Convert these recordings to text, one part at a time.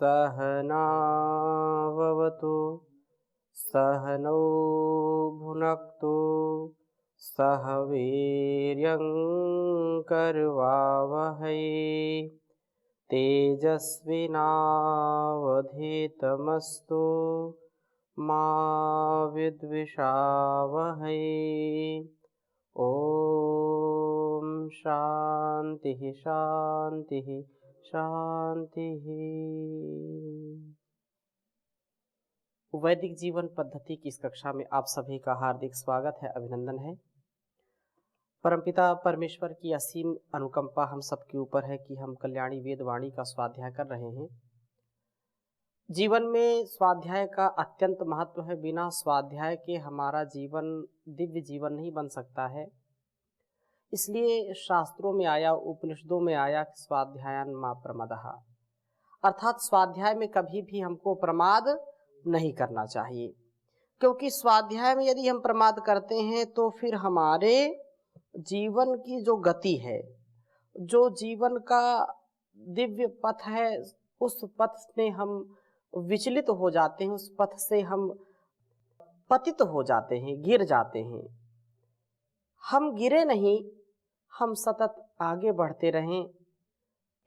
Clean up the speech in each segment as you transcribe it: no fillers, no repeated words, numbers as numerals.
सहनाववतु सहनौ भुनक्तु सह वीर्यङ्करवावहै तेजस्विनावधीतमस्तु मा विद्विषावहै। ओम शांति शांति शांति। वैदिक जीवन पद्धति की इस कक्षा में आप सभी का हार्दिक स्वागत है, अभिनंदन है। परमपिता परमेश्वर की असीम अनुकंपा हम सबके ऊपर है कि हम कल्याणी वेद वाणी का स्वाध्याय कर रहे हैं। जीवन में स्वाध्याय का अत्यंत महत्व है। बिना स्वाध्याय के हमारा जीवन दिव्य जीवन नहीं बन सकता है। इसलिए शास्त्रों में आया, उपनिषदों में आया कि स्वाध्यायन मा प्रमदः, अर्थात स्वाध्याय में कभी भी हमको प्रमाद नहीं करना चाहिए, क्योंकि स्वाध्याय में यदि हम प्रमाद करते हैं तो फिर हमारे जीवन की जो गति है, जो जीवन का दिव्य पथ है, उस पथ में हम विचलित हो जाते हैं, उस पथ से हम पतित हो जाते हैं, गिर जाते हैं। हम गिरे नहीं, हम सतत आगे बढ़ते रहें।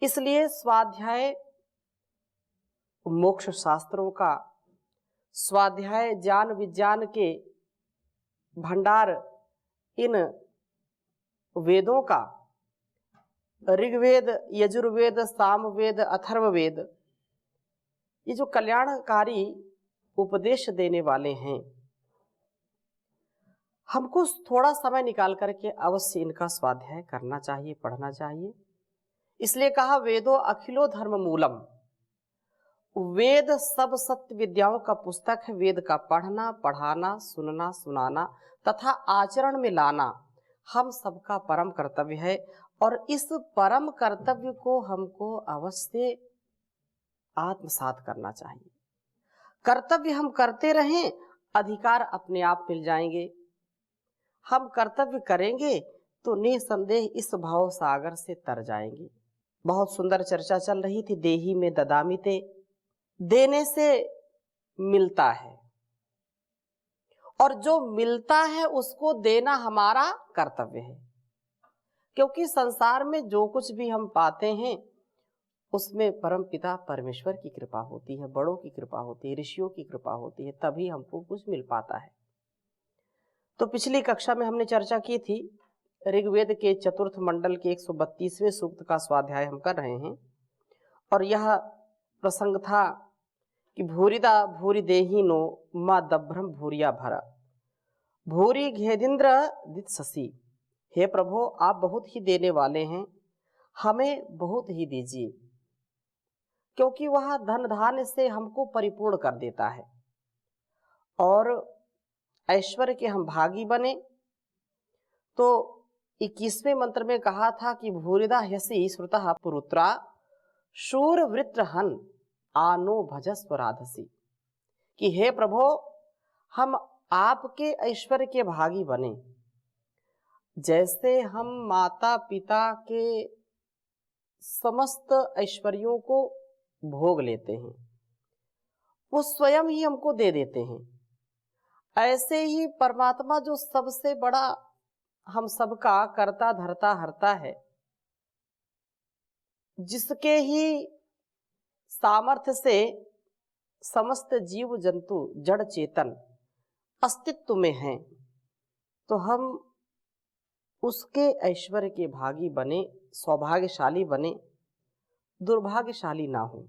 इसलिए स्वाध्याय मोक्ष शास्त्रों का, स्वाध्याय ज्ञान विज्ञान के भंडार इन वेदों का, ऋग्वेद, यजुर्वेद, सामवेद, अथर्ववेद, ये जो कल्याणकारी उपदेश देने वाले हैं, हमको थोड़ा समय निकाल करके अवश्य इनका स्वाध्याय करना चाहिए, पढ़ना चाहिए। इसलिए कहा वेदो अखिलो धर्म मूलम, वेद सब सत्य विद्याओं का पुस्तक है। वेद का पढ़ना, पढ़ाना, सुनना, सुनाना तथा आचरण में लाना हम सबका परम कर्तव्य है, और इस परम कर्तव्य को हमको अवश्य आत्मसात करना चाहिए। कर्तव्य हम करते रहें, अधिकार अपने आप मिल जाएंगे। हम कर्तव्य करेंगे तो निसंदेह इस भाव सागर से तर जाएंगे। बहुत सुंदर चर्चा चल रही थी, देही में ददामिते, देने से मिलता है, और जो मिलता है उसको देना हमारा कर्तव्य है। क्योंकि संसार में जो कुछ भी हम पाते हैं उसमें परम पिता परमेश्वर की कृपा होती है, बड़ों की कृपा होती है, ऋषियों की कृपा होती है, तभी हमको कुछ मिल पाता है। तो पिछली कक्षा में हमने चर्चा की थी, ऋग्वेद के चतुर्थ मंडल के 132वें सूक्त का स्वाध्याय हम कर रहे हैं, और यह प्रसंग था कि भूरिदा भूरि देहिनो मा दभ्रम भूरिया भरा भूरि घेदिंद्र दित्ससी। हे प्रभु, आप बहुत ही देने वाले हैं, हमें बहुत ही दीजिए, क्योंकि वह धन धान्य से हमको परिपूर्ण कर देता है, और ऐश्वर्य के हम भागी बने। तो 21वें मंत्र में कहा था कि भूरिदा ह्यसि श्रुतः पुरुत्रा शूर वृत्रहन आनो भजस्व राधसी, कि हे प्रभु, हम आपके ऐश्वर्य के भागी बने। जैसे हम माता पिता के समस्त ऐश्वर्यों को भोग लेते हैं, वो स्वयं ही हमको दे देते हैं, ऐसे ही परमात्मा जो सबसे बड़ा हम सबका करता धरता हरता है, जिसके ही सामर्थ्य से समस्त जीव जंतु जड़ चेतन अस्तित्व में हैं, तो हम उसके ऐश्वर्य के भागी बने, सौभाग्यशाली बने, दुर्भाग्यशाली ना हो।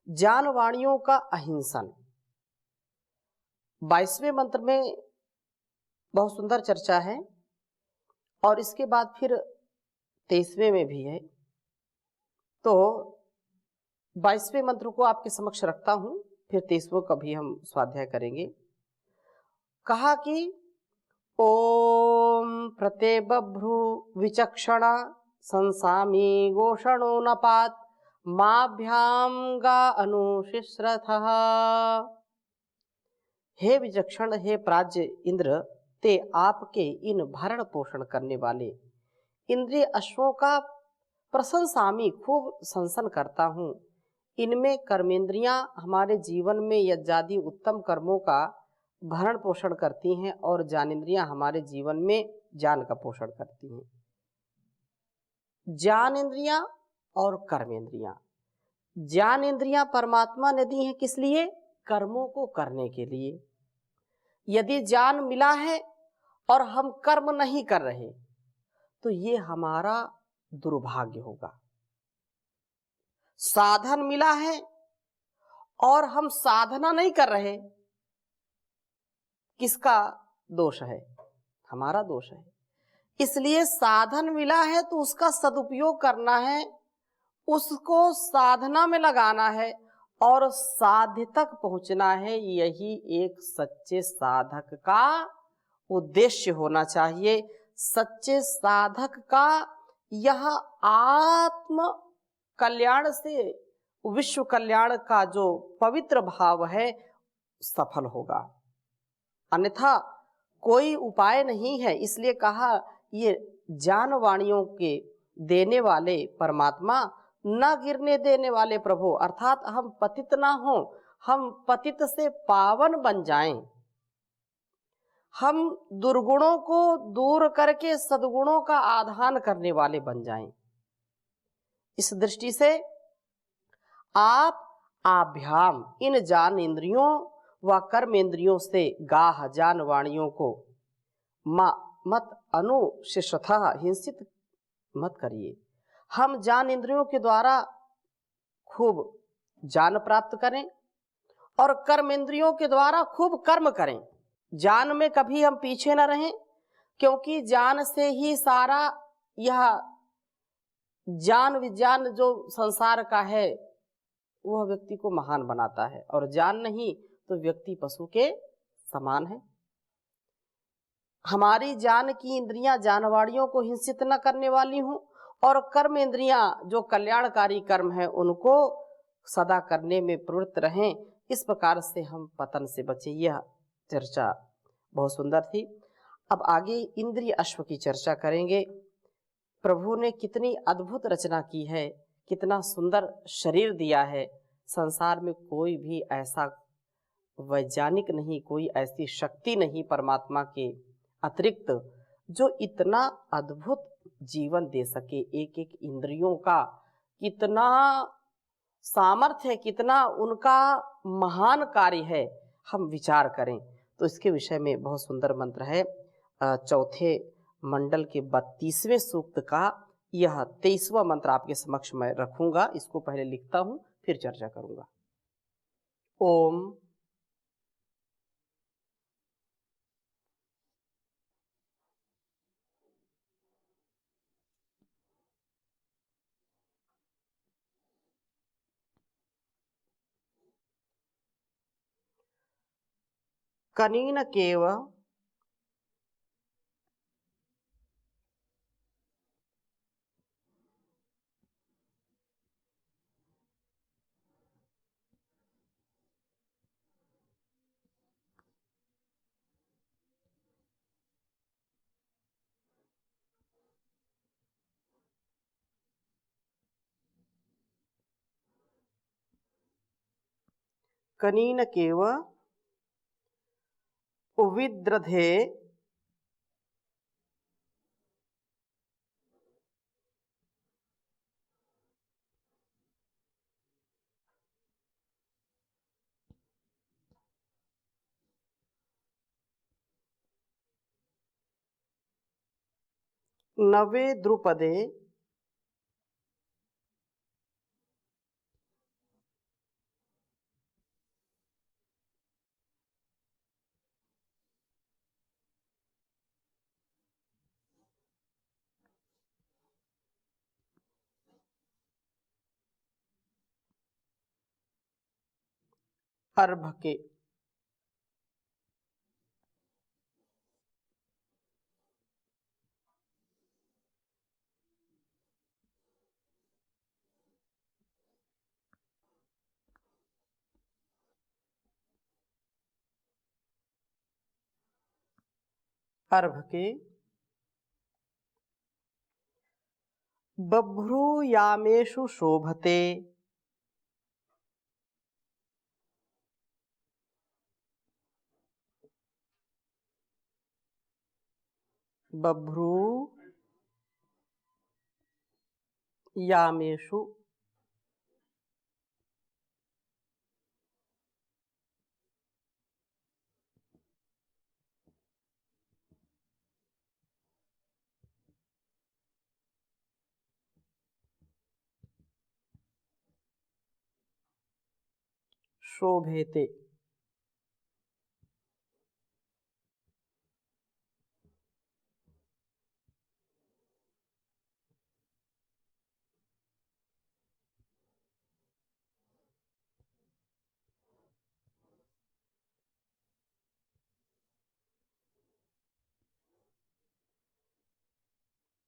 ज्ञान वाणियों का अहिंसन 22वें मंत्र में बहुत सुंदर चर्चा है, और इसके बाद फिर 23वें में भी है। तो 22वें मंत्र को आपके समक्ष रखता हूं, फिर 23वें का भी हम स्वाध्याय करेंगे। कहा कि ओम प्रते बभ्रु विचक्षणा संसामी गोषणो नपात माभ्याम गा अनुशिश्रथः। हे विचक्षण, हे प्राज्य इंद्र, ते आपके इन भरण पोषण करने वाले इंद्रिय अश्वों का प्रशंसामि, खूब संसन करता हूँ। इनमें कर्मेंद्रियां हमारे जीवन में यज्ञादि उत्तम कर्मों का भरण पोषण करती हैं और ज्ञानेंद्रियां हमारे जीवन में ज्ञान का पोषण करती हैं। ज्ञानेंद्रियां और कर्मेंद्रियां, ज्ञानेंद्रियां परमात्मा ने दी हैं किस लिए? कर्मों को करने के लिए। यदि ज्ञान मिला है और हम कर्म नहीं कर रहे तो ये हमारा दुर्भाग्य होगा। साधन मिला है और हम साधना नहीं कर रहे, किसका दोष है? हमारा दोष है। इसलिए साधन मिला है तो उसका सदुपयोग करना है, उसको साधना में लगाना है और साध्य तक पहुंचना है। यही एक सच्चे साधक का उद्देश्य होना चाहिए। सच्चे साधक का यह आत्म कल्याण से विश्व कल्याण का जो पवित्र भाव है सफल होगा, अन्यथा कोई उपाय नहीं है। इसलिए कहा ये ज्ञान वाणियों के देने वाले परमात्मा, न गिरने देने वाले प्रभु, अर्थात हम पतित ना हो, हम पतित से पावन बन जाएं, हम दुर्गुणों को दूर करके सद्गुणों का आधान करने वाले बन जाएं। इस दृष्टि से आप आभ्याम इन ज्ञान इंद्रियों व कर्म इंद्रियों से गाह ज्ञान वाणियों को मत अनुशिष्टतः हिंसित मत करिए। हम ज्ञान इंद्रियों के द्वारा खूब ज्ञान प्राप्त करें और कर्म इंद्रियों के द्वारा खूब कर्म करें। ज्ञान में कभी हम पीछे न रहें, क्योंकि ज्ञान से ही सारा यह ज्ञान विज्ञान जो संसार का है वह व्यक्ति को महान बनाता है, और ज्ञान नहीं तो व्यक्ति पशु के समान है। हमारी ज्ञान की इंद्रियां जानवाड़ियों को हिंसित न करने वाली हूं और कर्म इंद्रियां जो कल्याणकारी कर्म है उनको सदा करने में प्रवृत्त रहें। इस प्रकार से हम पतन से बचें। यह चर्चा बहुत सुंदर थी। अब आगे इंद्रिय अश्व की चर्चा करेंगे। प्रभु ने कितनी अद्भुत रचना की है, कितना सुंदर शरीर दिया है। संसार में कोई भी ऐसा वैज्ञानिक नहीं, कोई ऐसी शक्ति नहीं परमात्मा के अतिरिक्त जो इतना अद्भुत जीवन दे सके। एक एक इंद्रियों का कितना सामर्थ्य है, कितना उनका महान कार्य है, हम विचार करें तो इसके विषय में बहुत सुंदर मंत्र है। चौथे मंडल के 32वें सूक्त का यह 23वां मंत्र आपके समक्ष मैं रखूंगा। इसको पहले लिखता हूं फिर चर्चा करूंगा। ओम कनीन केव कनीन केव उविद्रधे नवे द्रुपदे अर्भके। अर्भके बभ्रूयामेषु शोभते। बभ्रूयामेषु शोभेते।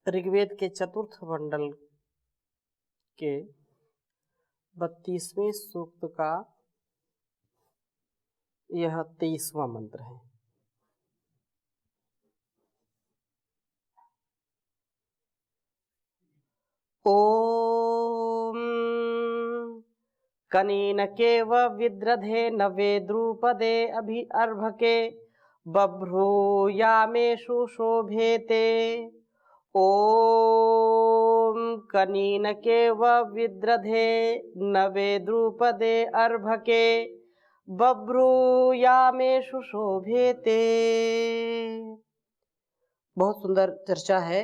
ऋग्वेद के चतुर्थ मंडल के 32वें सूक्त का यह 23वां मंत्र है। ओम कनीनकेव विद्रधे नवे द्रुपदे अभि अर्भके बभ्रूयामेषु शोभेते। ओम कनीनकेव विद्रधे नवे द्रुपदे अर्भके बभ्रूयामेषु शोभेते। बहुत सुंदर चर्चा है।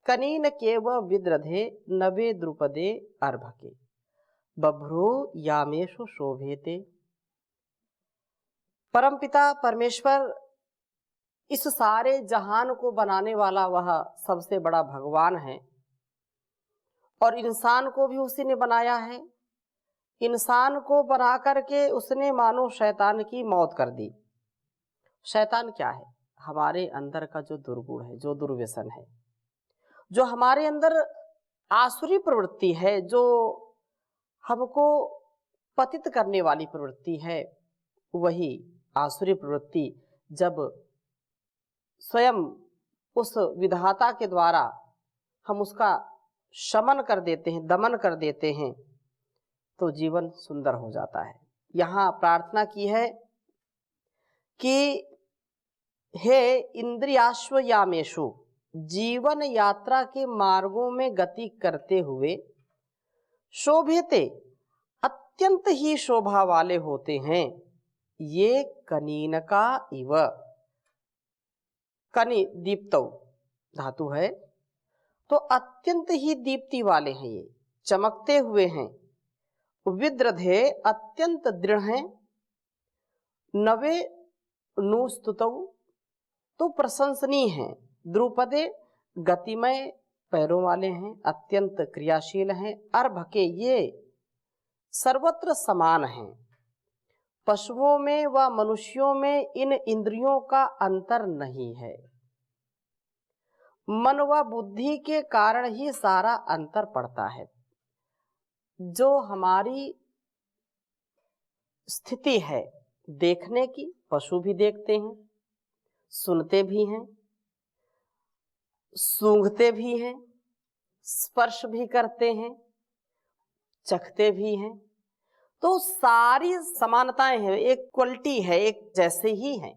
कनीनकेव विद्रधे नवे द्रुपदे अर्भके बभ्रूयामेषु शोभेते। परमपिता परमेश्वर इस सारे जहान को बनाने वाला वह सबसे बड़ा भगवान है और इंसान को भी उसी ने बनाया है। इंसान को बना करके उसने मानो शैतान की मौत कर दी। शैतान क्या है? हमारे अंदर का जो दुर्गुण है, जो दुर्व्यसन है, जो हमारे अंदर आसुरी प्रवृत्ति है, जो हमको पतित करने वाली प्रवृत्ति है, वही आसुरी प्रवृत्ति जब स्वयं उस विधाता के द्वारा हम उसका शमन कर देते हैं, दमन कर देते हैं, तो जीवन सुंदर हो जाता है। यहाँ प्रार्थना की है कि हे इंद्रियाश्वयामेषु, जीवन यात्रा के मार्गों में गति करते हुए शोभेते, अत्यंत ही शोभा वाले होते हैं, ये कनीनका इव। कनि दीप्तौ धातु है, तो अत्यंत ही दीप्ति वाले हैं, ये चमकते हुए हैं। विद्रधे अत्यंत दृढ़ हैं। नवे नुस्तुतौ तो प्रशंसनीय हैं। द्रुपदे गतिमय पैरों वाले हैं, अत्यंत क्रियाशील हैं। अर्भके ये सर्वत्र समान हैं। पशुओं में व मनुष्यों में इन इंद्रियों का अंतर नहीं है। मन व बुद्धि के कारण ही सारा अंतर पड़ता है। जो हमारी स्थिति है देखने की, पशु भी देखते हैं, सुनते भी हैं, सूंघते भी हैं, स्पर्श भी करते हैं, चखते भी हैं, तो सारी समानताएं हैं, एक क्वालिटी है, एक जैसे ही हैं।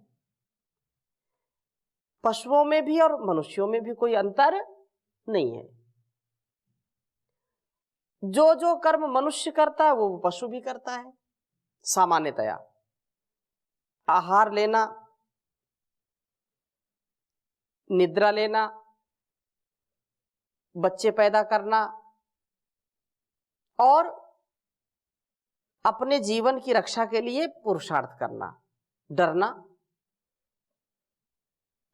पशुओं में भी और मनुष्यों में भी कोई अंतर नहीं है। जो जो कर्म मनुष्य करता है वो पशु भी करता है सामान्यतया। आहार लेना, निद्रा लेना, बच्चे पैदा करना और अपने जीवन की रक्षा के लिए पुरुषार्थ करना, डरना,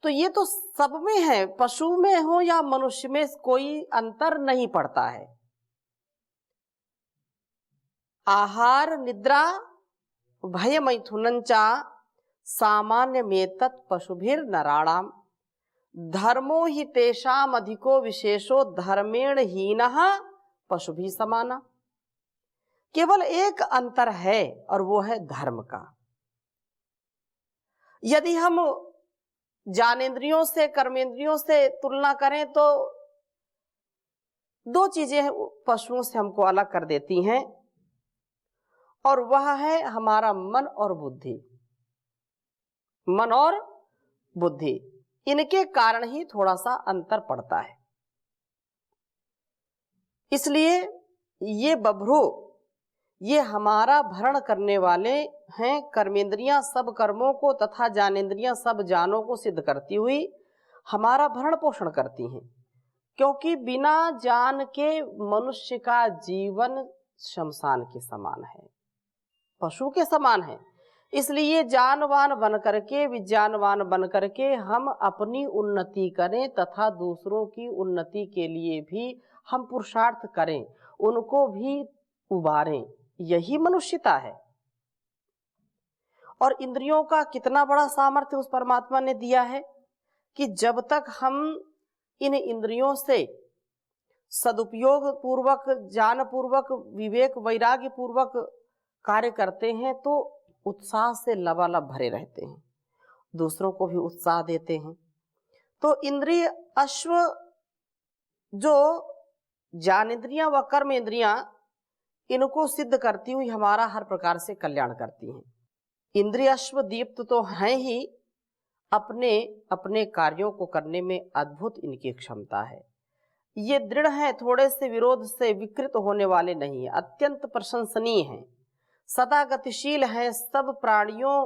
तो ये तो सब में है। पशु में हो या मनुष्य में कोई अंतर नहीं पड़ता है। आहार निद्रा भय मैथुनंचा सामान्य में तत् पशुभिर नराणाम धर्मो ही तेषाम अधिको विशेषो धर्मेण हीनः पशुभि समाना। केवल एक अंतर है और वो है धर्म का। यदि हम ज्ञानेंद्रियों से, कर्मेंद्रियों से तुलना करें तो दो चीजें पशुओं से हमको अलग कर देती हैं, और वह है हमारा मन और बुद्धि। मन और बुद्धि, इनके कारण ही थोड़ा सा अंतर पड़ता है। इसलिए ये बभ्रू, ये हमारा भरण करने वाले हैं। कर्मेंद्रियां सब कर्मों को तथा ज्ञानेंद्रियां सब ज्ञानों को सिद्ध करती हुई हमारा भरण पोषण करती हैं, क्योंकि बिना ज्ञान के मनुष्य का जीवन शमशान के समान है, पशु के समान है। इसलिए ज्ञानवान बन करके, विज्ञानवान बन करके हम अपनी उन्नति करें तथा दूसरों की उन्नति के लिए भी हम पुरुषार्थ करें, उनको भी उबारें, यही मनुष्यता है। और इंद्रियों का कितना बड़ा सामर्थ्य उस परमात्मा ने दिया है कि जब तक हम इन इंद्रियों से सदुपयोग पूर्वक, ज्ञान पूर्वक, विवेक वैराग्य पूर्वक कार्य करते हैं तो उत्साह से लबालब भरे रहते हैं, दूसरों को भी उत्साह देते हैं। तो इंद्रिय अश्व, जो ज्ञानेंद्रियां व कर्म इंद्रियां, इनको सिद्ध करती हुई हमारा हर प्रकार से कल्याण करती हैं। इंद्रिय अश्व दीप्त तो हैं ही, अपने अपने कार्यों को करने में अद्भुत इनकी क्षमता है। ये दृढ़ हैं, थोड़े से विरोध से विकृत होने वाले नहीं है, अत्यंत प्रशंसनीय हैं, सदा गतिशील हैं, सब प्राणियों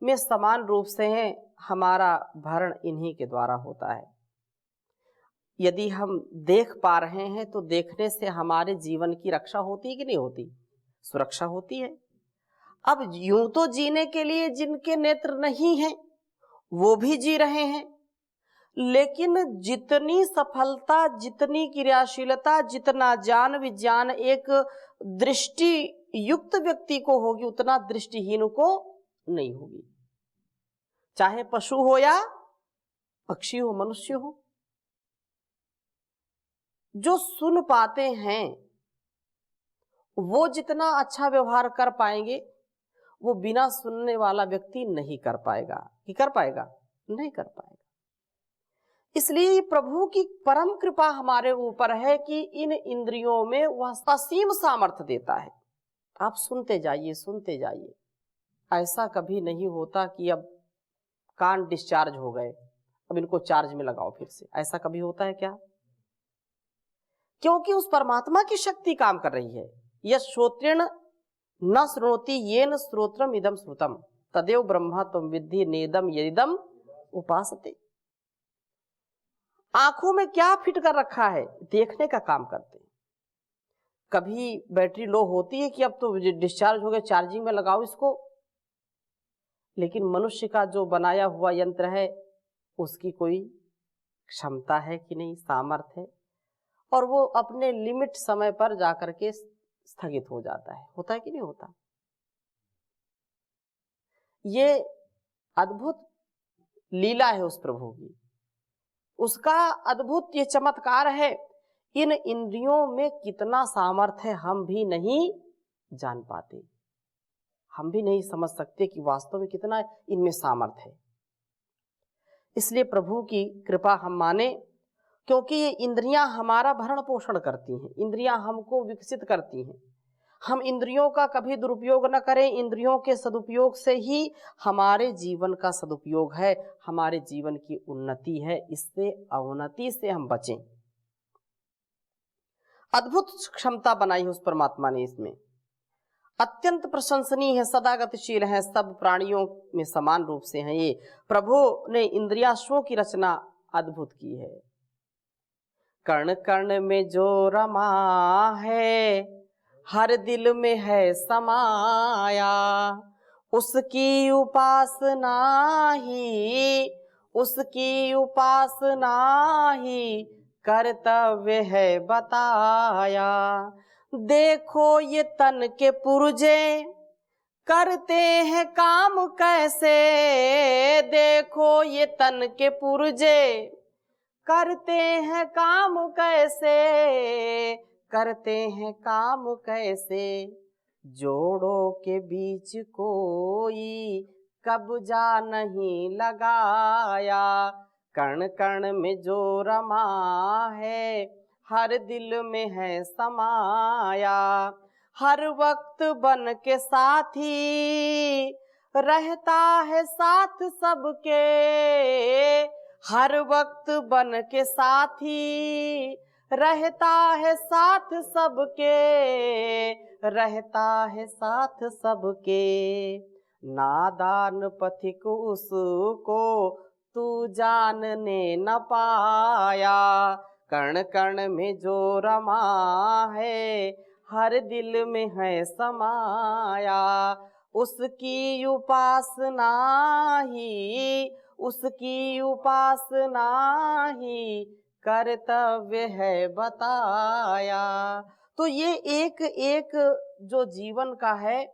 में समान रूप से हैं। हमारा भरण इन्हीं के द्वारा होता है। यदि हम देख पा रहे हैं तो देखने से हमारे जीवन की रक्षा होती कि नहीं होती? सुरक्षा होती है। अब यूं तो जीने के लिए जिनके नेत्र नहीं हैं वो भी जी रहे हैं, लेकिन जितनी सफलता, जितनी क्रियाशीलता, जितना ज्ञान विज्ञान एक दृष्टि युक्त व्यक्ति को होगी, उतना दृष्टिहीन को नहीं होगी। चाहे पशु हो या पक्षी हो, मनुष्य हो, जो सुन पाते हैं वो जितना अच्छा व्यवहार कर पाएंगे, वो बिना सुनने वाला व्यक्ति नहीं कर पाएगा। कि कर पाएगा? नहीं कर पाएगा। इसलिए प्रभु की परम कृपा हमारे ऊपर है कि इन इंद्रियों में वह असीम सामर्थ्य देता है। आप सुनते जाइए, सुनते जाइए। ऐसा कभी नहीं होता कि अब कान डिस्चार्ज हो गए, अब इनको चार्ज में लगाओ फिर से, ऐसा कभी होता है क्या? क्योंकि उस परमात्मा की शक्ति काम कर रही है। यह श्रोत्रेण न श्रोति येन श्रोत्रम इदम श्रुतम तदेव ब्रह्मा त्वं विद्धि नेदम यदिदम उपासते। आंखों में क्या फिट कर रखा है? देखने का काम करते हैं। कभी बैटरी लो होती है कि अब तो डिस्चार्ज हो गया, चार्जिंग में लगाओ इसको, लेकिन मनुष्य का जो बनाया हुआ यंत्र है उसकी कोई क्षमता है कि नहीं, सामर्थ्य है, और वो अपने लिमिट समय पर जाकर के स्थगित हो जाता है। होता है कि नहीं होता? ये अद्भुत लीला है उस प्रभु की, उसका अद्भुत ये चमत्कार है। इन इंद्रियों में कितना सामर्थ्य है हम भी नहीं जान पाते, हम भी नहीं समझ सकते कि वास्तव में कितना इनमें सामर्थ्य है। इसलिए प्रभु की कृपा हम माने, क्योंकि ये इंद्रियां हमारा भरण पोषण करती हैं, इंद्रियां हमको विकसित करती हैं। हम इंद्रियों का कभी दुरुपयोग न करें, इंद्रियों के सदुपयोग से ही हमारे जीवन का सदुपयोग है, हमारे जीवन की उन्नति है। इससे अवनति से हम बचें। अद्भुत क्षमता बनाई है उस परमात्मा ने इसमें, अत्यंत प्रशंसनीय है, सदा गतिशील है, सब प्राणियों में समान रूप से हैं। ये प्रभु ने इंद्रियाश्वों की रचना अद्भुत की है। कण कण में जो रमा है, हर दिल में है समाया, उसकी उपासना ही, उसकी उपासना ही कर्तव्य है बताया। देखो ये तन के पुर्जे करते हैं काम कैसे, देखो ये तन के पुर्जे करते हैं काम कैसे, करते हैं काम कैसे, जोड़ों के बीच कोई कब्जा नहीं लगाया। कण कण में जो रमा है, हर दिल में है समाया। हर वक्त बन के साथी रहता है साथ सबके। हर वक्त बन के साथी रहता है साथ सबके। रहता है साथ सबके। नादान पथिक उसको तू जानने न पाया। कण कण में जो रमा है हर दिल में है समाया। उसकी उपासना ही उसकी उपासना ही कर्तव्य है बताया। तो ये एक एक जो जीवन का है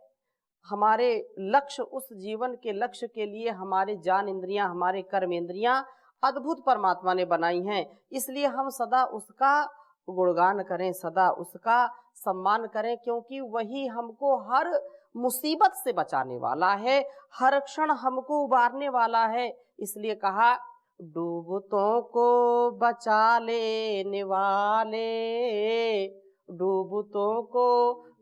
हमारे लक्ष्य, उस जीवन के लक्ष्य के लिए हमारे ज्ञान इंद्रियां, हमारे कर्म इंद्रियां अद्भुत परमात्मा ने बनाई हैं। इसलिए हम सदा उसका गुणगान करें, सदा उसका सम्मान करें, क्योंकि वही हमको हर मुसीबत से बचाने वाला है, हर क्षण हमको उबारने वाला है। इसलिए कहा डूबतों को बचा लेने वाले, डूबतों को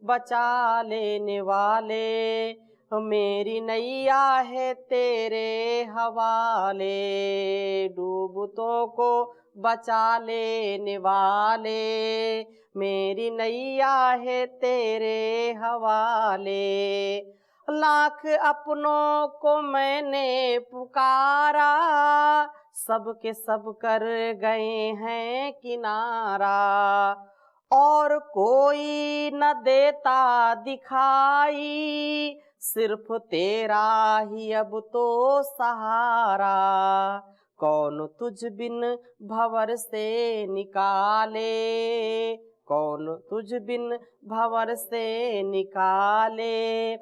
बचा लेने वाले, मेरी नैया है तेरे हवाले। डूबतों को बचा लेने वाले, मेरी नैया है तेरे हवाले। लाख अपनों को मैंने पुकारा, सबके सब कर गए हैं किनारा। और कोई न देता दिखाई, सिर्फ तेरा ही अब तो सहारा। कौन तुझ बिन भंवर से निकाले, कौन तुझ बिन भंवर से निकाले,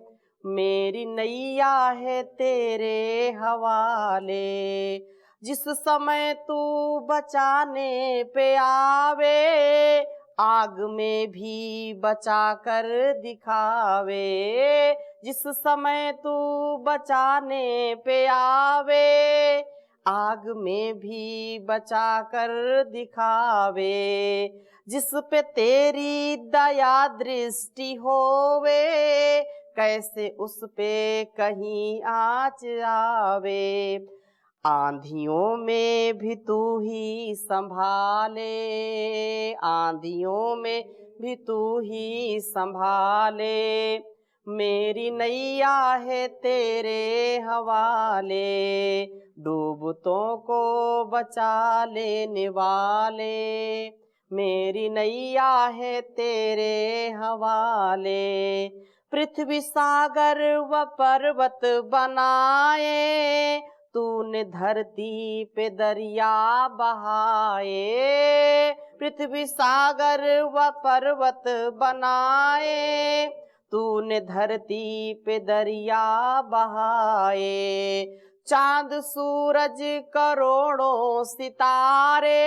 मेरी नैया है तेरे हवाले। जिस समय तू बचाने पे आवे, आग में भी बचा कर दिखावे। जिस समय तू बचाने पे आवे, आग में भी बचा कर दिखावे। जिस पे तेरी दया दृष्टि होवे, कैसे उस पे कहीं आँच आवे। आंधियों में भी तू ही संभाले, आंधियों में भी तू ही संभाले, मेरी नैया है तेरे हवाले। डूबतों को बचा लेने वाले, मेरी नैया है तेरे हवाले। पृथ्वी सागर व पर्वत बनाए, तूने धरती पे दरिया बहाए। पृथ्वी सागर व पर्वत बनाए, तूने धरती पे दरिया बहाए। चांद सूरज करोड़ों सितारे,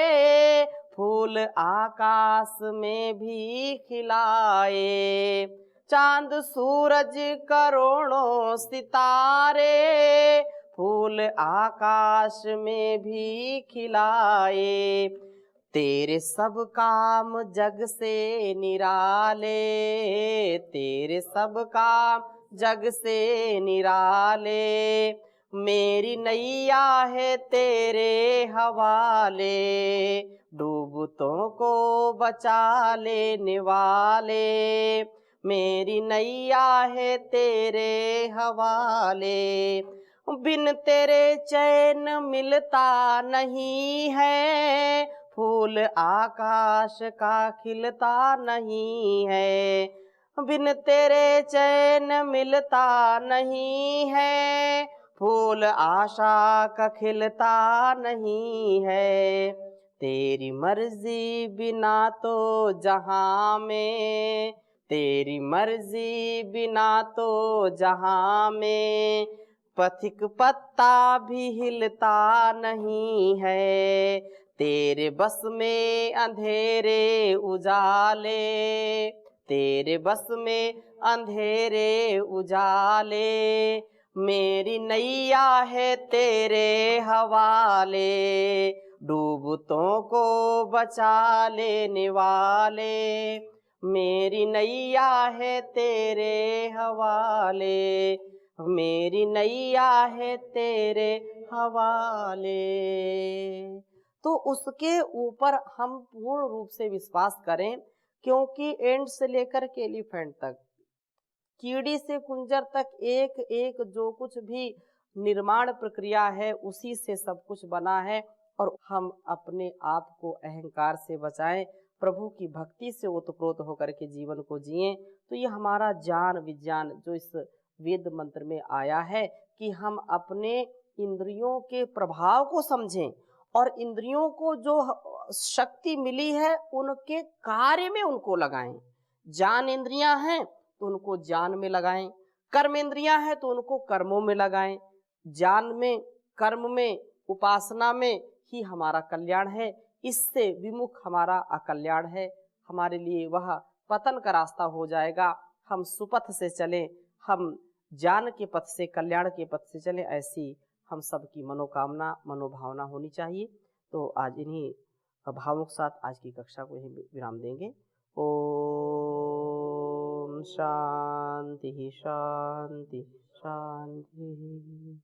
फूल आकाश में भी खिलाए। चांद सूरज करोड़ों सितारे, फूल आकाश में भी खिलाए। तेरे सब काम जग से निराले, तेरे सब काम जग से निराले, मेरी नैया है तेरे हवाले। डूबतों को बचा लेने वाले, मेरी नैया है तेरे हवाले। बिन तेरे चैन मिलता नहीं है, फूल आकाश का खिलता नहीं है। बिन तेरे चैन मिलता नहीं है, फूल आशा का खिलता नहीं है। तेरी मर्जी बिना तो जहां में, तेरी मर्जी बिना तो जहां में, पथिक पत्ता भी हिलता नहीं है। तेरे बस में अंधेरे उजाले, तेरे बस में अंधेरे उजाले, मेरी नैया है तेरे हवाले। डूबतों को बचा लेने वाले, मेरी नैया है तेरे हवाले, मेरी नैया है तेरे हवाले। तो उसके ऊपर हम पूर्ण रूप से विश्वास करें, क्योंकि एंड से लेकर के एलिफेंट तक, कीड़ी से कुंजर तक एक एक जो कुछ भी निर्माण प्रक्रिया है उसी से सब कुछ बना है। और हम अपने आप को अहंकार से बचाएं, प्रभु की भक्ति से ओतप्रोत होकर के जीवन को जिएं। तो ये हमारा ज्ञान विज्ञान जो इस वेद मंत्र में आया है कि हम अपने इंद्रियों के प्रभाव को समझें और इंद्रियों को जो शक्ति मिली है उनके कार्य में उनको लगाएं। ज्ञान इंद्रियां हैं तो उनको ज्ञान में लगाएं, कर्म इंद्रियां हैं तो उनको कर्मों में लगाएं। ज्ञान में, कर्म में, उपासना में ही हमारा कल्याण है, इससे विमुख हमारा अकल्याण है। हमारे लिए वह पतन का रास्ता हो जाएगा। हम सुपथ से चलें, हम ज्ञान के पथ से, कल्याण के पथ से चलें, ऐसी हम सबकी मनोकामना मनोभावना होनी चाहिए। तो आज इन्हीं भावों के साथ आज की कक्षा को यहीं विराम देंगे। ओम शांति शांति शांति।